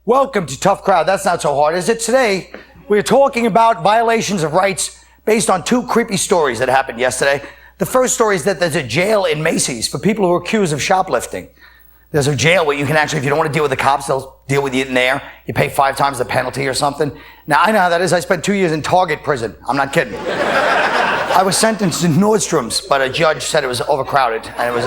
Welcome to Tough Crowd. That's not so hard, is it? Today, we're talking about violations of rights based on two creepy stories that happened yesterday. The first story is that there's a jail in Macy's for people who are accused of shoplifting. There's a jail where you can actually, if you don't want to deal with the cops, they'll deal with you in there. You pay 5 times the penalty or something. Now, I know how that is. I spent 2 years in Target prison. I'm not kidding. I was sentenced to Nordstrom's, but a judge said it was overcrowded. And it was,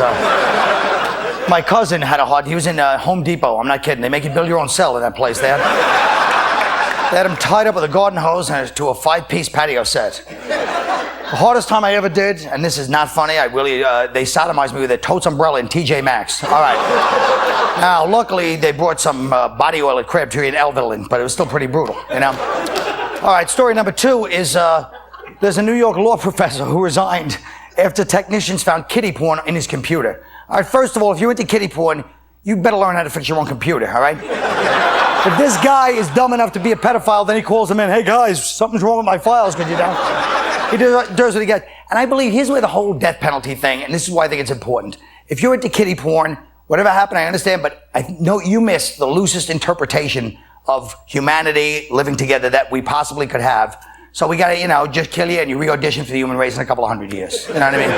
my cousin had he was in Home Depot. I'm not kidding. They make you build your own cell in that place. They had him tied up with a garden hose and to a 5-piece patio set. The hardest time I ever did, and this is not funny, they sodomized me with a Totes umbrella in TJ Maxx. All right. Now, luckily, they brought some body oil at Crabtree and Elviland, but it was still pretty brutal, you know? All right, story number 2 is there's a New York law professor who resigned after technicians found kiddie porn in his computer. All right, first of all, if you're into kiddie porn, you better learn how to fix your own computer, all right? If this guy is dumb enough to be a pedophile, then he calls them in, hey guys, something's wrong with my files, could you know? He does what he gets. And I believe, here's where the whole death penalty thing, and this is why I think it's important. If you're into kiddie porn, whatever happened, I understand, but I know you missed the loosest interpretation of humanity living together that we possibly could have. So we gotta, just kill you and you re-audition for the human race in a couple of 100 years. You know what I mean?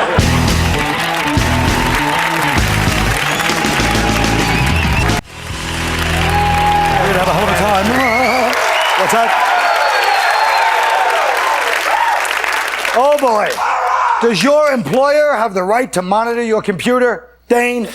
We're gonna have a hell of a time. What's that? Oh boy. Does your employer have the right to monitor your computer, Dane?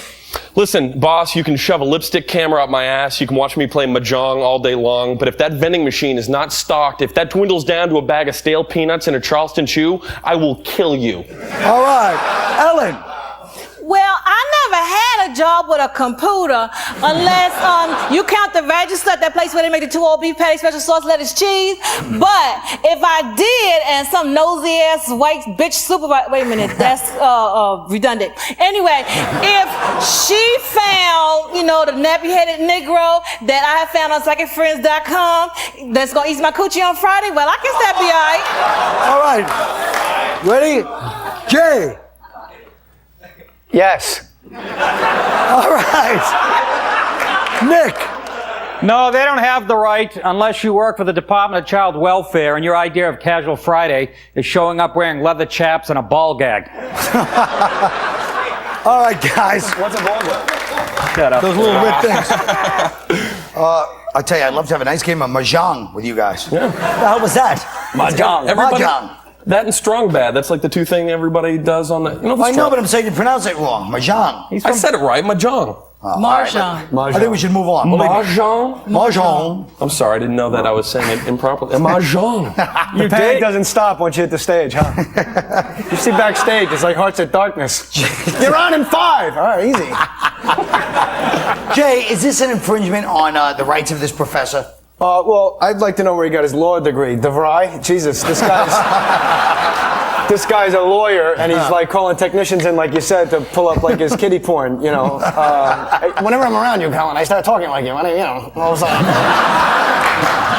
Listen, boss, you can shove a lipstick camera up my ass, you can watch me play mahjong all day long, but if that vending machine is not stocked, if that dwindles down to a bag of stale peanuts and a Charleston chew, I will kill you. All right. Ellen. Well, I never had a job with a computer unless you count the register at that place where they make the 2 old beef patties, special sauce, lettuce, cheese. But if I did and some nosy ass white bitch supervisor, wait a minute, that's redundant. Anyway, if she found, the nappy-headed Negro that I have found on psychicfriends.com that's gonna eat my coochie on Friday, well, I guess that'd be all right. All right. Ready? Jay. Yes. All right. Nick. No, they don't have the right unless you work for the Department of Child Welfare and your idea of Casual Friday is showing up wearing leather chaps and a ball gag. All right, guys. What's a ball gag? Shut up. Those little red things. I tell you, I'd love to have a nice game of mahjong with you guys. Yeah. What the hell was that? Mahjong. Mahjong. That and strong bad. That's like the 2 things everybody does on the. I know, but I'm saying you pronounce it wrong. Mahjong. I said it right. Mahjong. Mahjong. I think we should move on. Mahjong. Mahjong. I'm sorry, I didn't know that I was saying it improperly. Mahjong. Your panic doesn't stop once you hit the stage, huh? You see backstage, it's like Hearts at Darkness. You're on in 5. All right, easy. Jay, is this an infringement on the rights of this professor? Well, I'd like to know where he got his law degree. DeVry? Jesus, this guy's a lawyer, and he's like calling technicians in, like you said, to pull up like his kiddie porn. Whenever I'm around you, Colin, I start talking like you. All of a sudden.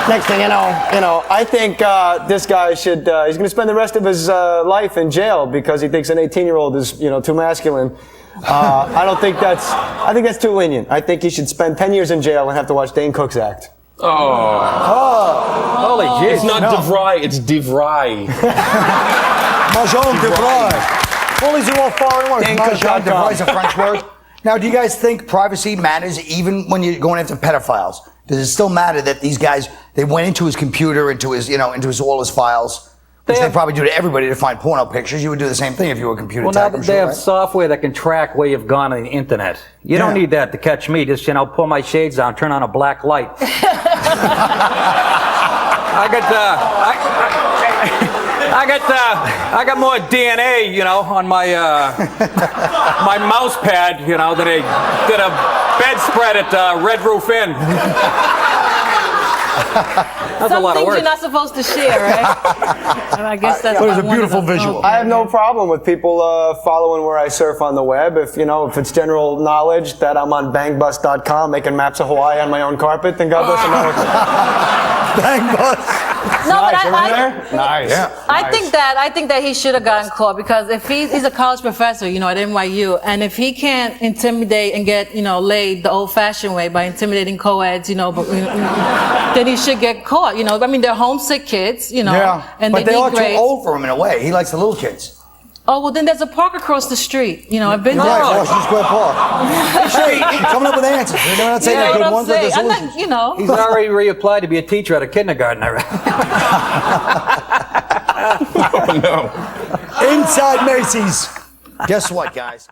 Next thing you know, I think this guy should. He's going to spend the rest of his life in jail because he thinks an 18-year-old is, too masculine. I think that's too lenient. I think he should spend 10 years in jail and have to watch Dane Cook's act. Holy jeez. It's not DeVry, it's DeVry. Mahjong DeVry. All these are all foreign words. Mahjong DeVry is a French word. Now, do you guys think privacy matters even when you're going after pedophiles? Does it still matter that these guys, they went into his computer, into his all his files? Which they probably do to everybody to find porno pictures. You would do the same thing if you were a computer tech. Well, now they have software that can track where you've gone on the internet. You don't need that to catch me. Just, pull my shades down, turn on a black light. I got more DNA, on my my mouse pad, than they did a bedspread at Red Roof Inn. That's a lot of Some things work. you're not supposed to share, right? And I guess that's. But it was a beautiful visual. I have no problem with people following where I surf on the web. If it's general knowledge that I'm on bangbus.com making maps of Hawaii on my own carpet, then God bless America. Bang bus. No, but Nice. I think that he should have gotten caught, because if he's a college professor, you know, at NYU, and if he can't intimidate and get, you know, laid the old-fashioned way by intimidating co-eds, you know, then he should get caught. You know, I mean, they're homesick kids, you know, and but they are need grades. too old for him in a way. He likes the little kids. Oh, well, then there's a park across the street. You know, I've been there. Right, Washington Square Park. Hey, coming up with answers. They're not saying You know they're what good I'm ones, but they're saying? solutions. You know. He's already reapplied to be a teacher at a kindergarten. Oh, no. Inside Macy's. Guess what, guys?